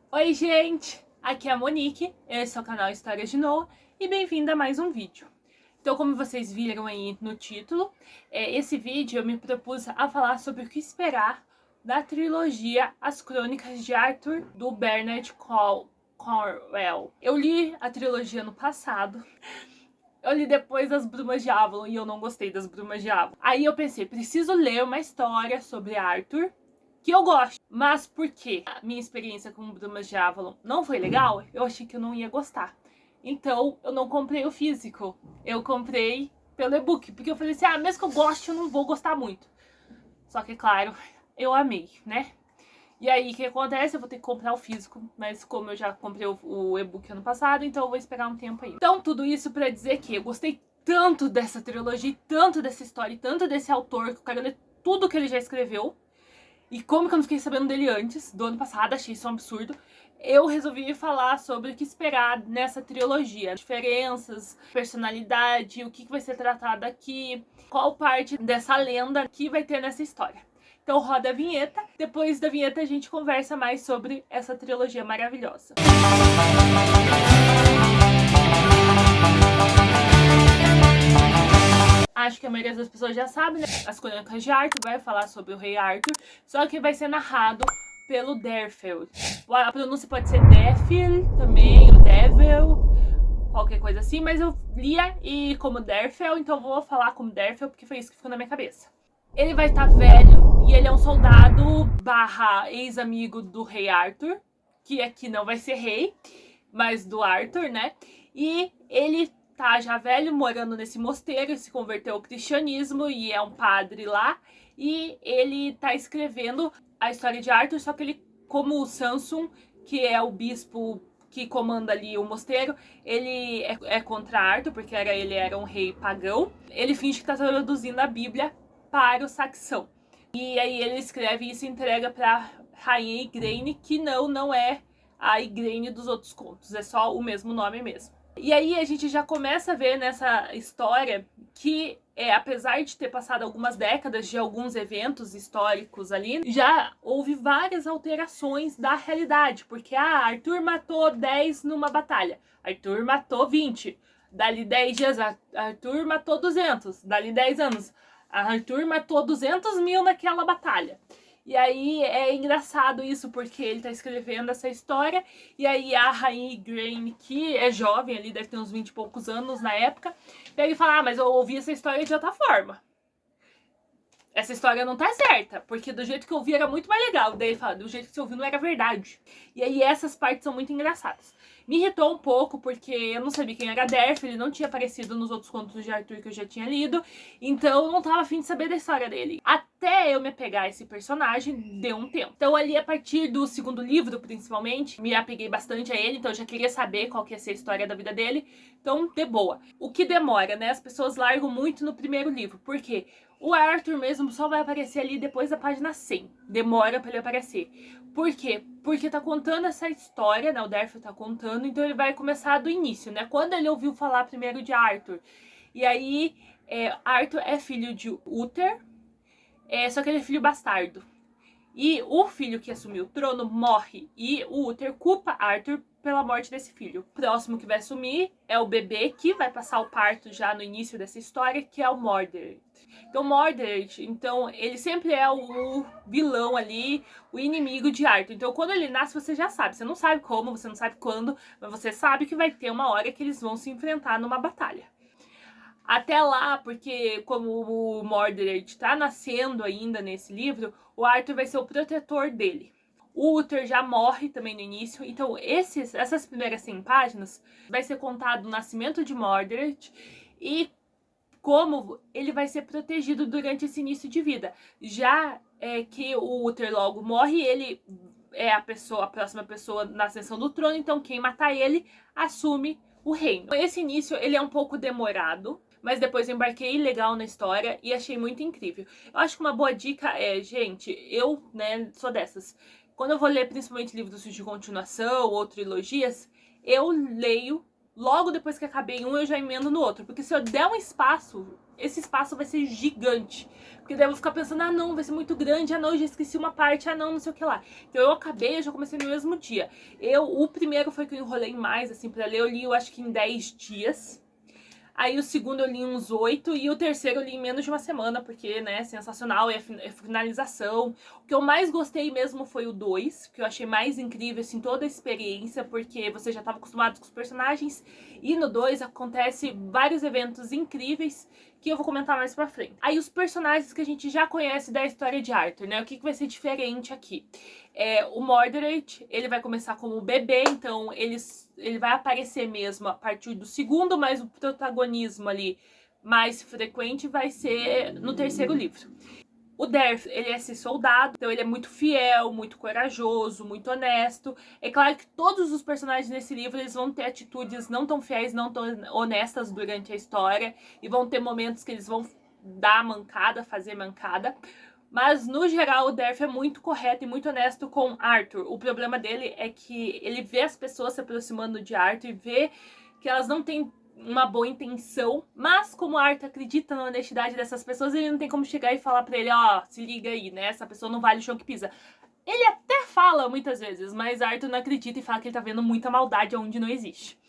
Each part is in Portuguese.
Oi, gente! Aqui é a Monique, esse é o canal Histórias de Noah e bem-vinda a mais um vídeo. Então, como vocês viram aí no título, esse vídeo eu me propus a falar sobre o que esperar da trilogia As Crônicas de Arthur, do Bernard Cornwell. Eu li a trilogia no passado. Eu li depois das Brumas de Avalon e eu não gostei das Brumas de Avalon. Aí eu pensei, preciso ler uma história sobre Arthur que eu gosto. Mas porque a minha experiência com Brumas de Avalon não foi legal, eu achei que eu não ia gostar. Então eu não comprei o físico. Eu comprei pelo e-book. Porque eu falei assim, mesmo que eu goste, eu não vou gostar muito. Só que, claro, eu amei, né? E aí, o que acontece? Eu vou ter que comprar o físico, mas como eu já comprei o e-book ano passado, então eu vou esperar um tempo aí. Então, tudo isso pra dizer que eu gostei tanto dessa trilogia, tanto dessa história, tanto desse autor, que eu quero ler tudo que ele já escreveu. E como que eu não fiquei sabendo dele antes, do ano passado, achei isso um absurdo. Eu resolvi falar sobre o que esperar nessa trilogia. Diferenças, personalidade, o que vai ser tratado aqui, qual parte dessa lenda que vai ter nessa história. Então roda a vinheta, depois da vinheta a gente conversa mais sobre essa trilogia maravilhosa. Acho que a maioria das pessoas já sabe, né? As Crônicas de Arthur vai falar sobre o rei Arthur, só que vai ser narrado pelo Derfel. A pronúncia pode ser Defil também, ou Devil, qualquer coisa assim, mas eu lia e como Derfel, então vou falar como Derfel porque foi isso que ficou na minha cabeça. Ele vai estar velho e ele é um soldado barra ex-amigo do rei Arthur, que aqui não vai ser rei, mas do Arthur, né? E ele tá já velho, morando nesse mosteiro, se converteu ao cristianismo e é um padre lá. E ele tá escrevendo a história de Arthur, só que ele, como o Samson, que é o bispo que comanda ali o mosteiro, ele é contra Arthur, porque ele era um rei pagão. Ele finge que tá traduzindo a Bíblia para o saxão. E aí ele escreve isso e entrega pra rainha Igraine, que não é a Igraine dos outros contos, é só o mesmo nome mesmo. E aí a gente já começa a ver nessa história que, apesar de ter passado algumas décadas de alguns eventos históricos ali, já houve várias alterações da realidade, porque Arthur matou 10 numa batalha, Arthur matou 20, dali 10 dias Arthur matou 200, dali 10 anos Arthur matou 200 mil naquela batalha. E aí é engraçado isso, porque ele tá escrevendo essa história, e aí a rainha Igraine, que é jovem ali, deve ter uns 20 e poucos anos na época, pega e fala, mas eu ouvi essa história de outra forma. Essa história não tá certa, porque do jeito que eu vi era muito mais legal. Daí ele fala, do jeito que você ouviu não era verdade. E aí essas partes são muito engraçadas. Me irritou um pouco, porque eu não sabia quem era Derf, ele não tinha aparecido nos outros contos de Arthur que eu já tinha lido, então eu não tava afim de saber da história dele. Até eu me apegar a esse personagem, deu um tempo. Então ali, a partir do segundo livro, principalmente, me apeguei bastante a ele, então eu já queria saber qual que ia ser a história da vida dele, então de boa. O que demora, né? As pessoas largam muito no primeiro livro, por quê? O Arthur mesmo só vai aparecer ali depois da página 100. Demora pra ele aparecer. Por quê? Porque tá contando essa história, né? O Derfel tá contando, então ele vai começar do início, né? Quando ele ouviu falar primeiro de Arthur. E aí, Arthur é filho de Uther, só que ele é filho bastardo. E o filho que assumiu o trono morre, e o Uther culpa Arthur pela morte desse filho. O próximo que vai assumir é o bebê, que vai passar o parto já no início dessa história, que é o Mordred. Então Mordred, ele sempre é o vilão ali, o inimigo de Arthur. Então quando ele nasce, você já sabe. Você não sabe como, você não sabe quando, mas você sabe que vai ter uma hora que eles vão se enfrentar numa batalha. Até lá, porque como o Mordred tá nascendo ainda nesse livro, o Arthur vai ser o protetor dele. O Uther já morre também no início, então essas primeiras 100 páginas vai ser contado o nascimento de Mordred e como ele vai ser protegido durante esse início de vida. Já que o Uther logo morre, ele é a próxima pessoa na ascensão do trono, então quem matar ele assume o reino. Esse início ele é um pouco demorado, mas depois eu embarquei legal na história e achei muito incrível. Eu acho que uma boa dica gente, eu, né, sou dessas. Quando eu vou ler principalmente livros de continuação ou trilogias, eu leio logo depois que acabei um, eu já emendo no outro. Porque se eu der um espaço, esse espaço vai ser gigante. Porque daí eu vou ficar pensando, ah não, vai ser muito grande, ah não, eu já esqueci uma parte, ah não, não sei o que lá. Então eu acabei, eu já comecei no mesmo dia. O primeiro foi que eu enrolei mais, assim, pra ler, eu li, eu acho que em 10 dias. Aí o segundo eu li uns 8 e o terceiro eu li em menos de uma semana, porque, né, sensacional, é finalização. O que eu mais gostei mesmo foi o 2, que eu achei mais incrível, assim, toda a experiência, porque você já estava acostumado com os personagens. E no 2 acontece vários eventos incríveis que eu vou comentar mais pra frente. Aí os personagens que a gente já conhece da história de Arthur, né, o que vai ser diferente aqui? O Mordred, ele vai começar como bebê, então ele vai aparecer mesmo a partir do segundo, mas o protagonismo ali mais frequente vai ser no terceiro livro. O Derf, ele é esse soldado, então ele é muito fiel, muito corajoso, muito honesto. É claro que todos os personagens nesse livro, eles vão ter atitudes não tão fiéis, não tão honestas durante a história, e vão ter momentos que eles vão dar mancada, fazer mancada. Mas, no geral, o Derf é muito correto e muito honesto com Arthur. O problema dele é que ele vê as pessoas se aproximando de Arthur e vê que elas não têm uma boa intenção, mas como Arthur acredita na honestidade dessas pessoas, ele não tem como chegar e falar pra ele, ó, se liga aí, né, essa pessoa não vale o chão que pisa. Ele até fala muitas vezes, mas Arthur não acredita e fala que ele tá vendo muita maldade onde não existe.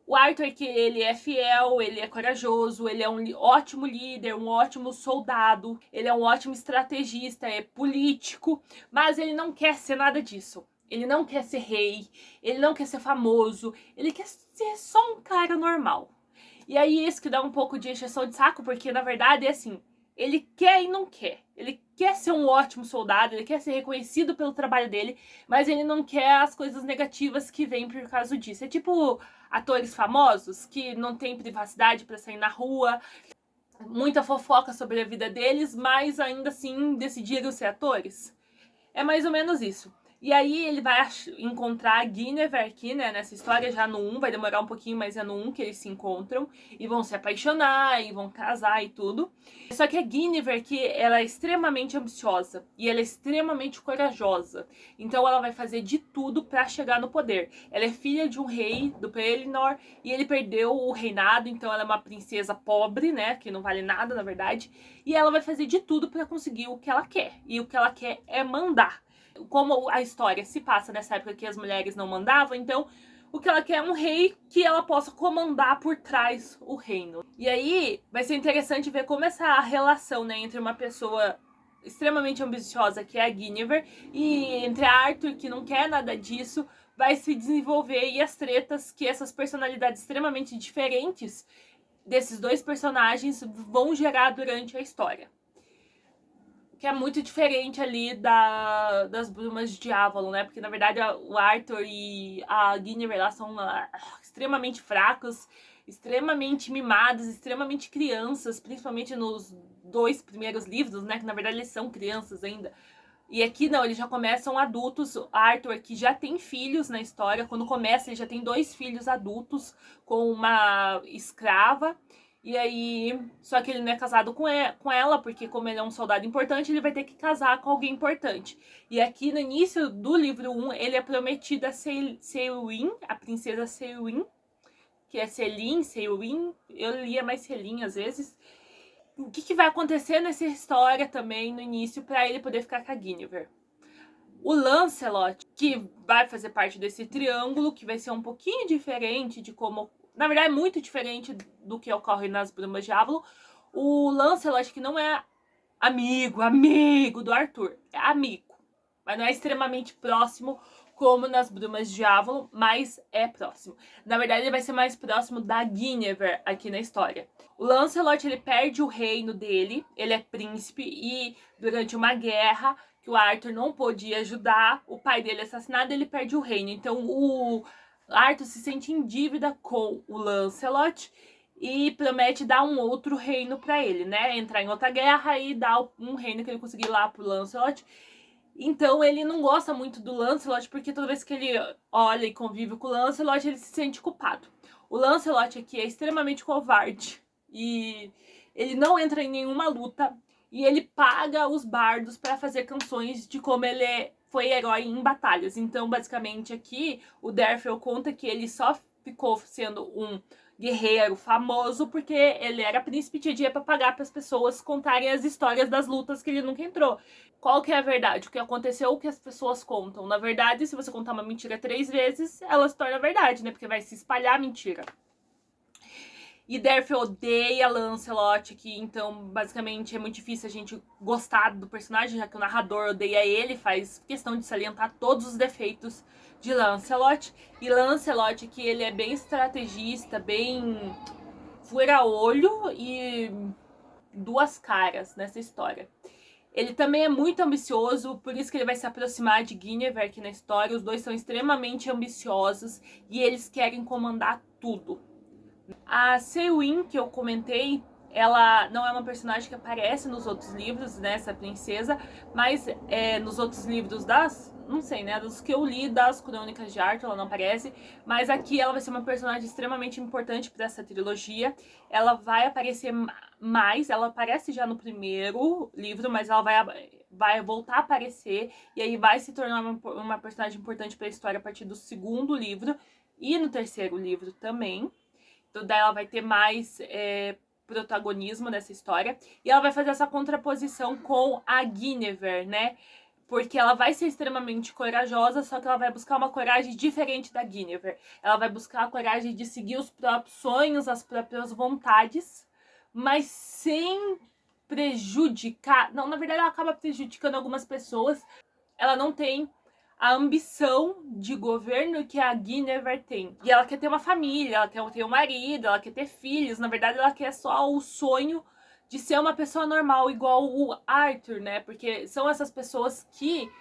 O Arthur é que ele é fiel, ele é corajoso, ele é um ótimo líder, um ótimo soldado, ele é um ótimo estrategista, é político, mas ele não quer ser nada disso. Ele não quer ser rei, ele não quer ser famoso, ele quer ser só um cara normal. E aí isso que dá um pouco de encheção de saco, porque na verdade é assim, ele quer e não quer. Ele quer ser um ótimo soldado, ele quer ser reconhecido pelo trabalho dele, mas ele não quer as coisas negativas que vêm por causa disso. É tipo atores famosos que não têm privacidade pra sair na rua, muita fofoca sobre a vida deles, mas ainda assim decidiram ser atores. É mais ou menos isso. E aí ele vai encontrar a Guinevere aqui, né, nessa história, já no 1, vai demorar um pouquinho, mas é no 1 que eles se encontram, e vão se apaixonar, e vão casar e tudo. Só que a Guinevere aqui, ela é extremamente ambiciosa, e ela é extremamente corajosa, então ela vai fazer de tudo pra chegar no poder. Ela é filha de um rei, do Pelennor, e ele perdeu o reinado, então ela é uma princesa pobre, né, que não vale nada, na verdade, e ela vai fazer de tudo pra conseguir o que ela quer, e o que ela quer é mandar. Como a história se passa nessa época que as mulheres não mandavam, então o que ela quer é um rei que ela possa comandar por trás o reino. E aí vai ser interessante ver como essa relação, né, entre uma pessoa extremamente ambiciosa, que é a Guinevere, e entre a Arthur, que não quer nada disso, vai se desenvolver, e as tretas que essas personalidades extremamente diferentes desses dois personagens vão gerar durante a história. Que é muito diferente ali das Brumas de Avalon, né? Porque, na verdade, o Arthur e a Guinevere lá são extremamente fracos, extremamente mimados, extremamente crianças, principalmente nos 2 primeiros livros, né? Que, na verdade, eles são crianças ainda. E aqui, não, eles já começam adultos. O Arthur, que já tem filhos na história, quando começa, ele já tem 2 filhos adultos com uma escrava. E aí, só que ele não é casado com ela, porque como ele é um soldado importante, ele vai ter que casar com alguém importante. E aqui no início do livro 1, ele é prometido a Selwyn, a princesa Selwyn, que é Selwyn, eu lia mais Selin às vezes. O que vai acontecer nessa história também no início para ele poder ficar com a Guinevere? O Lancelot, que vai fazer parte desse triângulo, que vai ser um pouquinho diferente de como... Na verdade, é muito diferente do que ocorre nas Brumas de Avalon. O Lancelot, que não é amigo do Arthur, é amigo, mas não é extremamente próximo como nas Brumas de Avalon, mas é próximo. Na verdade, ele vai ser mais próximo da Guinevere aqui na história. O Lancelot, ele perde o reino dele, ele é príncipe, e durante uma guerra que o Arthur não podia ajudar, o pai dele é assassinado, ele perde o reino. Então, o Arthur se sente em dívida com o Lancelot e promete dar um outro reino pra ele, né? Entrar em outra guerra e dar um reino que ele conseguir lá pro Lancelot. Então ele não gosta muito do Lancelot, porque toda vez que ele olha e convive com o Lancelot, ele se sente culpado. O Lancelot aqui é extremamente covarde e ele não entra em nenhuma luta, e ele paga os bardos para fazer canções de como ele foi herói em batalhas. Então, basicamente, aqui, o Derfel conta que ele só ficou sendo um guerreiro famoso porque ele era príncipe e tinha dinheiro pra pagar para as pessoas contarem as histórias das lutas que ele nunca entrou. Qual que é a verdade? O que aconteceu, o que as pessoas contam? Na verdade, se você contar uma mentira 3 vezes, ela se torna verdade, né? Porque vai se espalhar a mentira. E Derfel odeia Lancelot aqui, então basicamente é muito difícil a gente gostar do personagem, já que o narrador odeia ele, faz questão de salientar todos os defeitos de Lancelot. E Lancelot aqui, ele é bem estrategista, bem fura-olho e duas caras nessa história. Ele também é muito ambicioso, por isso que ele vai se aproximar de Guinevere aqui na história. Os dois são extremamente ambiciosos e eles querem comandar tudo. A Cewin, que eu comentei, ela não é uma personagem que aparece nos outros livros, né, essa princesa, mas nos outros livros não sei, né, dos que eu li das Crônicas de Arthur, ela não aparece, mas aqui ela vai ser uma personagem extremamente importante para essa trilogia. Ela vai aparecer mais, ela aparece já no primeiro livro, mas ela vai voltar a aparecer, e aí vai se tornar uma personagem importante para a história a partir do segundo livro, e no terceiro livro também. Então, daí ela vai ter mais protagonismo nessa história. E ela vai fazer essa contraposição com a Guinevere, né? Porque ela vai ser extremamente corajosa, só que ela vai buscar uma coragem diferente da Guinevere. Ela vai buscar a coragem de seguir os próprios sonhos, as próprias vontades, mas sem prejudicar... Não, na verdade ela acaba prejudicando algumas pessoas. Ela não tem a ambição de governo que a Guinevere tem. E ela quer ter uma família, ela quer ter um marido, ela quer ter filhos. Na verdade, ela quer só o sonho de ser uma pessoa normal, igual o Arthur, né? Porque são essas pessoas que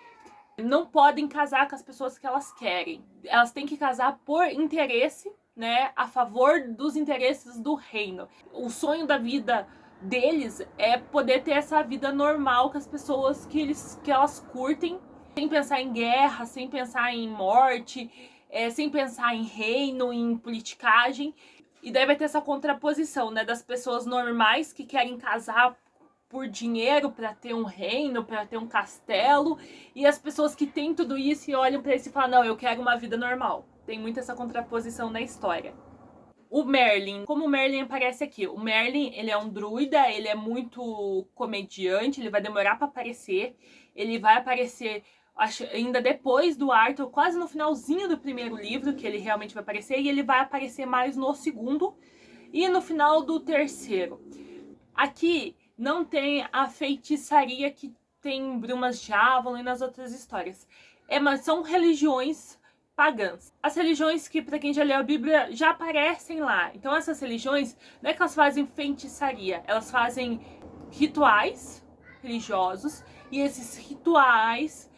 não podem casar com as pessoas que elas querem. Elas têm que casar por interesse, né? A favor dos interesses do reino. O sonho da vida deles é poder ter essa vida normal com as pessoas que elas curtem, sem pensar em guerra, sem pensar em morte, sem pensar em reino, em politicagem. E daí vai ter essa contraposição, né, das pessoas normais que querem casar por dinheiro para ter um reino, para ter um castelo, e as pessoas que têm tudo isso e olham para isso e falam, não, eu quero uma vida normal. Tem muito essa contraposição na história. O Merlin, como o Merlin aparece aqui? O Merlin, ele é um druida, ele é muito comediante, ele vai demorar para aparecer. Ele vai aparecer ainda depois do Arthur, quase no finalzinho do primeiro livro, que ele realmente vai aparecer, e ele vai aparecer mais no segundo e no final do terceiro. Aqui não tem a feitiçaria que tem em Brumas de Avalon e nas outras histórias. Mas são religiões pagãs. As religiões que, para quem já leu a Bíblia, já aparecem lá. Então essas religiões, não é que elas fazem feitiçaria, elas fazem rituais religiosos, e esses rituais,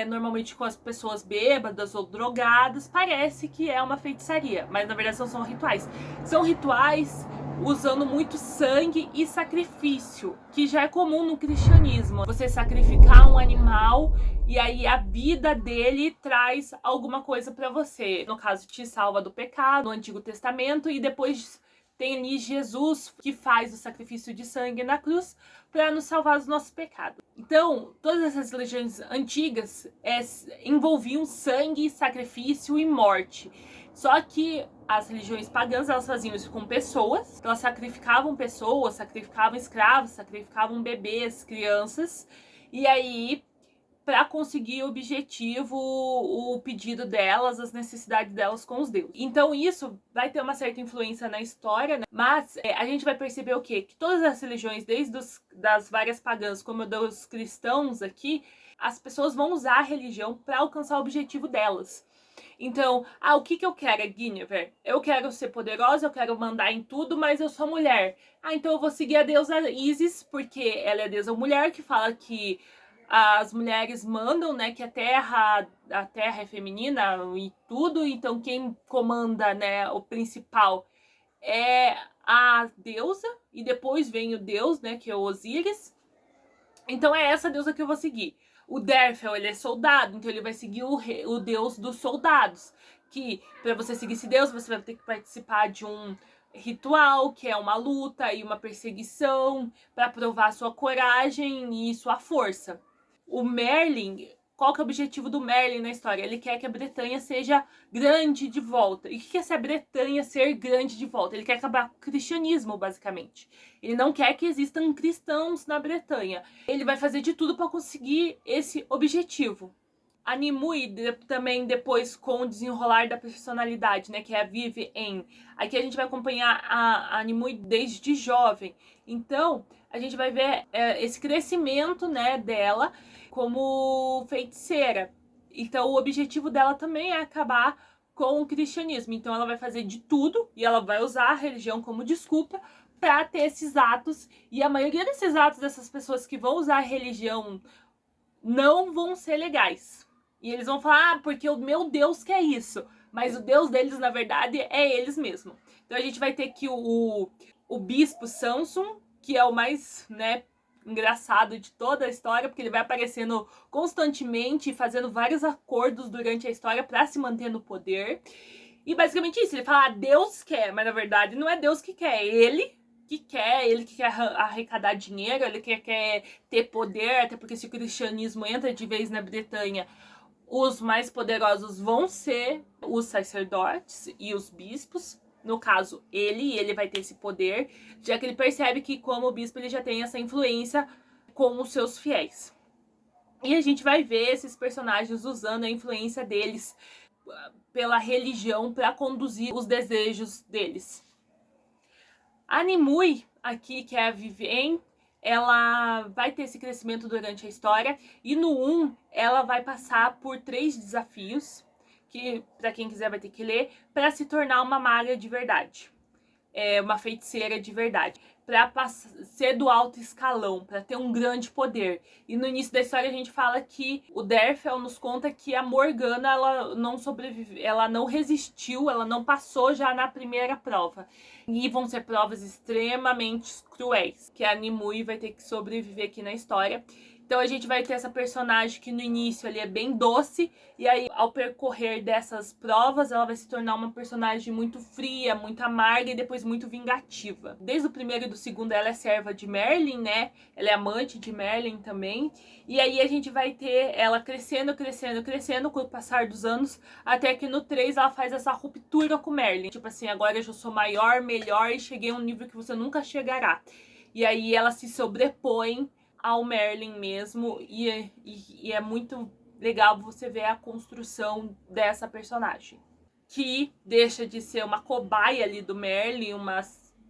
normalmente com as pessoas bêbadas ou drogadas, parece que é uma feitiçaria, mas na verdade são rituais. São rituais usando muito sangue e sacrifício, que já é comum no cristianismo. Você sacrificar um animal e aí a vida dele traz alguma coisa para você. No caso, te salva do pecado, no Antigo Testamento, e depois tem ali Jesus que faz o sacrifício de sangue na cruz para nos salvar dos nossos pecados. Então, todas essas religiões antigas envolviam sangue, sacrifício e morte. Só que as religiões pagãs, elas faziam isso com pessoas. Elas sacrificavam pessoas, sacrificavam escravos, sacrificavam bebês, crianças. E aí, para conseguir o objetivo, o pedido delas, as necessidades delas com os deuses. Então isso vai ter uma certa influência na história, né? Mas a gente vai perceber o quê? Que todas as religiões, desde das várias pagãs como dos cristãos aqui, as pessoas vão usar a religião para alcançar o objetivo delas. Então, o que eu quero, Guinevere? Eu quero ser poderosa, eu quero mandar em tudo, mas eu sou mulher. Então eu vou seguir a deusa Isis, porque ela é a deusa mulher, que fala que as mulheres mandam, né, que a terra é feminina e tudo, então quem comanda, né, o principal é a deusa, e depois vem o deus, né, que é o Osíris. Então é essa deusa que eu vou seguir. O Derfel, ele é soldado, então ele vai seguir o deus dos soldados, que para você seguir esse deus, você vai ter que participar de um ritual, que é uma luta e uma perseguição para provar sua coragem e sua força. O Merlin, qual que é o objetivo do Merlin na história? Ele quer que a Bretanha seja grande de volta. E o que é essa Bretanha ser grande de volta? Ele quer acabar com o cristianismo, basicamente. Ele não quer que existam cristãos na Bretanha. Ele vai fazer de tudo para conseguir esse objetivo. A Nimue também depois com o desenrolar da personalidade, né, que é a Vivienne. Aqui a gente vai acompanhar a Nimue desde jovem. Então, a gente vai ver esse crescimento, né, dela como feiticeira. Então, o objetivo dela também é acabar com o cristianismo. Então, ela vai fazer de tudo e ela vai usar a religião como desculpa para ter esses atos. E a maioria desses atos dessas pessoas que vão usar a religião não vão ser legais. E eles vão falar, porque o meu Deus quer isso. Mas o Deus deles, na verdade, é eles mesmos. Então a gente vai ter que o bispo Samson, que é o mais, né, engraçado de toda a história, porque ele vai aparecendo constantemente, fazendo vários acordos durante a história para se manter no poder. E basicamente isso, ele fala, Deus quer, mas na verdade não é Deus que quer, é ele que quer arrecadar dinheiro, ele que quer ter poder, até porque se o cristianismo entra de vez na Bretanha, os mais poderosos vão ser os sacerdotes e os bispos. No caso, ele vai ter esse poder, já que ele percebe que como bispo ele já tem essa influência com os seus fiéis. E a gente vai ver esses personagens usando a influência deles pela religião para conduzir os desejos deles. A Nimue, aqui, que é a Vivienne, ela vai ter esse crescimento durante a história. E no 1, ela vai passar por 3 desafios, que para quem quiser vai ter que ler, para se tornar uma maga de verdade. Uma feiticeira de verdade. Para ser do alto escalão, para ter um grande poder. E no início da história a gente fala que o Derfel nos conta que a Morgana ela não sobreviveu, ela não resistiu, ela não passou já na primeira prova. E vão ser provas extremamente cruéis, que a Nimue vai ter que sobreviver aqui na história. Então a gente vai ter essa personagem que no início ali é bem doce, e aí ao percorrer dessas provas ela vai se tornar uma personagem muito fria, muito amarga e depois muito vingativa. Desde o primeiro e do segundo ela é serva de Merlin, né? Ela é amante de Merlin também. E aí a gente vai ter ela crescendo com o passar dos anos, até que no 3 ela faz essa ruptura com Merlin. Tipo assim, agora eu já sou maior, melhor e cheguei a um nível que você nunca chegará. E aí ela se sobrepõe ao Merlin mesmo, e é muito legal você ver a construção dessa personagem, que deixa de ser uma cobaia ali do Merlin, uma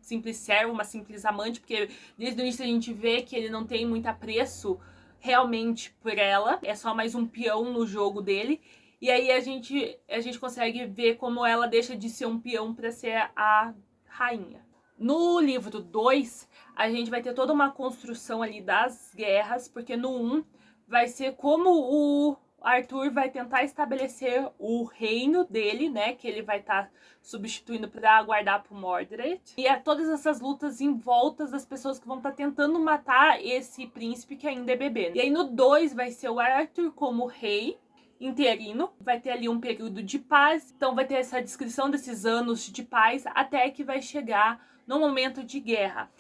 simples serva, uma simples amante, porque desde o início a gente vê que ele não tem muito apreço realmente por ela, é só mais um peão no jogo dele. E aí a gente consegue ver como ela deixa de ser um peão para ser a rainha. No livro 2, a gente vai ter toda uma construção ali das guerras, porque no 1 vai ser como o Arthur vai tentar estabelecer o reino dele, né, que ele vai estar substituindo para guardar pro Mordred. E todas essas lutas em volta das pessoas que vão estar tentando matar esse príncipe que ainda é bebê. E aí no 2 vai ser o Arthur como rei interino, vai ter ali um período de paz, então vai ter essa descrição desses anos de paz até que vai chegar no momento de guerra.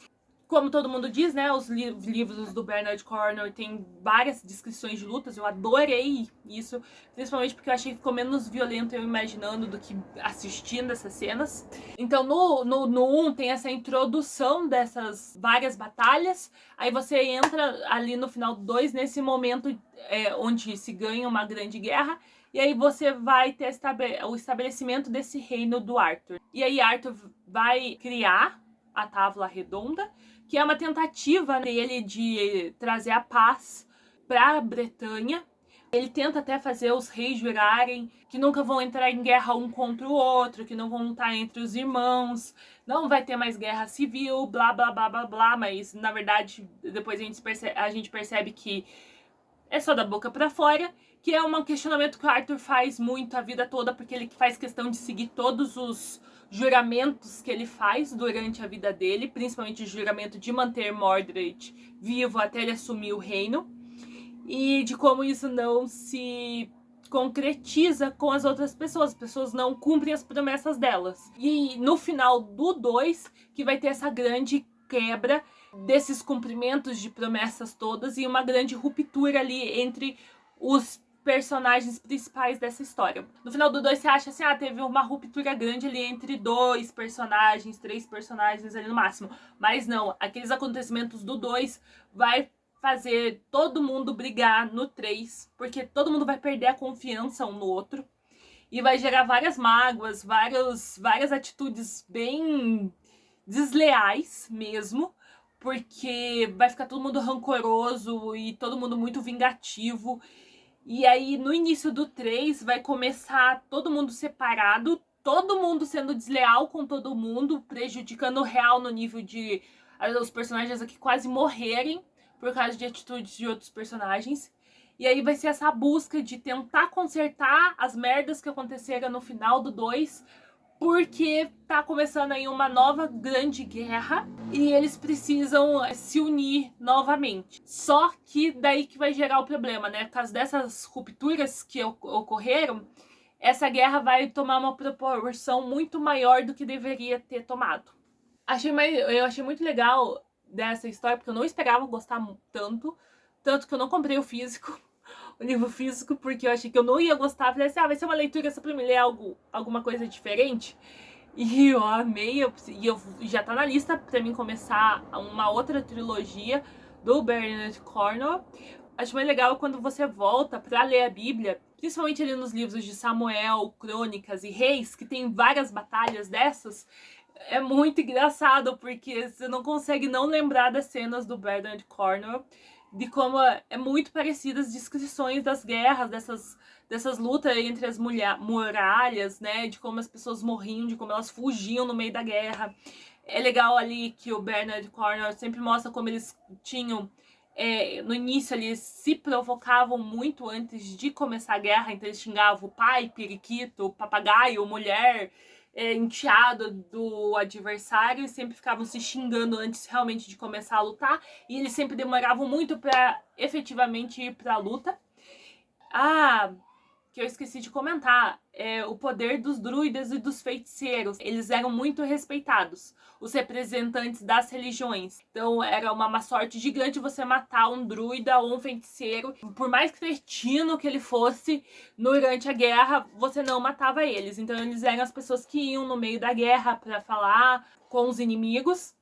Como todo mundo diz, né, os livros do Bernard Cornwell tem várias descrições de lutas, eu adorei isso, principalmente porque eu achei que ficou menos violento eu imaginando do que assistindo essas cenas. Então no 1 tem essa introdução dessas várias batalhas, aí você entra ali no final do 2, nesse momento onde se ganha uma grande guerra, e aí você vai ter o estabelecimento desse reino do Arthur. E aí Arthur vai criar a Távola Redonda, que é uma tentativa dele de trazer a paz para a Bretanha. Ele tenta até fazer os reis jurarem que nunca vão entrar em guerra um contra o outro, que não vão lutar entre os irmãos, não vai ter mais guerra civil, blá, blá, blá, blá, blá, mas na verdade depois a gente percebe que é só da boca para fora, que é um questionamento que o Arthur faz muito a vida toda, porque ele faz questão de seguir todos os juramentos que ele faz durante a vida dele, principalmente o juramento de manter Mordred vivo até ele assumir o reino, e de como isso não se concretiza com as outras pessoas. As pessoas não cumprem as promessas delas. E no final do 2, que vai ter essa grande quebra desses cumprimentos de promessas todas e uma grande ruptura ali entre os personagens principais dessa história. No final do 2 você acha assim, teve uma ruptura grande ali entre 2 personagens, 3 personagens ali no máximo. Mas não, aqueles acontecimentos do 2 vai fazer todo mundo brigar no 3, porque todo mundo vai perder a confiança um no outro. E vai gerar várias mágoas, várias atitudes bem desleais mesmo, porque vai ficar todo mundo rancoroso e todo mundo muito vingativo. E aí, no início do 3, vai começar todo mundo separado, todo mundo sendo desleal com todo mundo, prejudicando o real no nível de os personagens aqui quase morrerem por causa de atitudes de outros personagens. E aí vai ser essa busca de tentar consertar as merdas que aconteceram no final do 2, porque tá começando aí uma nova grande guerra e eles precisam se unir novamente. Só que daí que vai gerar o problema, né? Por causa dessas rupturas que ocorreram, essa guerra vai tomar uma proporção muito maior do que deveria ter tomado. Eu achei muito legal dessa história, porque eu não esperava gostar tanto que eu não comprei o físico. O livro físico, porque eu achei que eu não ia gostar. Falei assim, vai ser uma leitura só pra me ler alguma coisa diferente. E eu amei, e eu já tá na lista pra mim começar uma outra trilogia do Bernard Cornwell. Acho mais legal quando você volta pra ler a Bíblia, principalmente ali nos livros de Samuel, Crônicas e Reis, que tem várias batalhas dessas. É muito engraçado, porque você não consegue não lembrar das cenas do Bernard Cornwell, de como é muito parecidas as descrições das guerras, dessas lutas entre as muralhas, né? De como as pessoas morriam, de como elas fugiam no meio da guerra. É legal ali que o Bernard Cornwell sempre mostra como eles tinham... no início eles se provocavam muito antes de começar a guerra, então eles xingavam o pai, periquito, papagaio, mulher... enteado do adversário, e sempre ficavam se xingando antes realmente de começar a lutar, e eles sempre demoravam muito pra efetivamente ir pra luta. Que eu esqueci de comentar, o poder dos druidas e dos feiticeiros. Eles eram muito respeitados, os representantes das religiões. Então era uma má sorte gigante você matar um druida ou um feiticeiro. Por mais cretino que ele fosse, durante a guerra, você não matava eles. Então eles eram as pessoas que iam no meio da guerra para falar com os inimigos,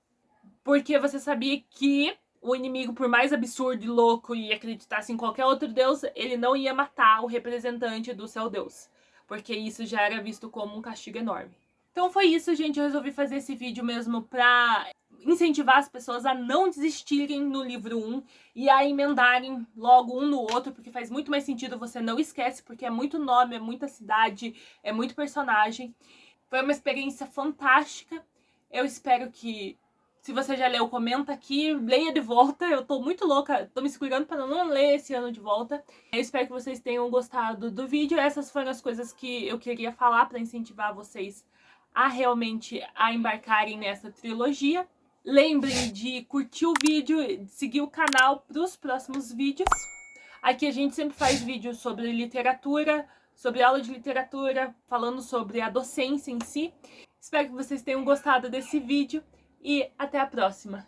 porque você sabia que o inimigo, por mais absurdo e louco e acreditasse em qualquer outro deus, ele não ia matar o representante do seu deus, porque isso já era visto como um castigo enorme. Então foi isso, gente. Eu resolvi fazer esse vídeo mesmo pra incentivar as pessoas a não desistirem no livro 1 e a emendarem logo um no outro, porque faz muito mais sentido, você não esquece, porque é muito nome, é muita cidade, é muito personagem. Foi uma experiência fantástica. Eu espero que, se você já leu, comenta aqui, leia de volta. Eu tô muito louca, tô me segurando para não ler esse ano de volta. Eu espero que vocês tenham gostado do vídeo. Essas foram as coisas que eu queria falar para incentivar vocês a realmente embarcarem nessa trilogia. Lembrem de curtir o vídeo, de seguir o canal para os próximos vídeos. Aqui a gente sempre faz vídeos sobre literatura, sobre aula de literatura, falando sobre a docência em si. Espero que vocês tenham gostado desse vídeo. E até a próxima!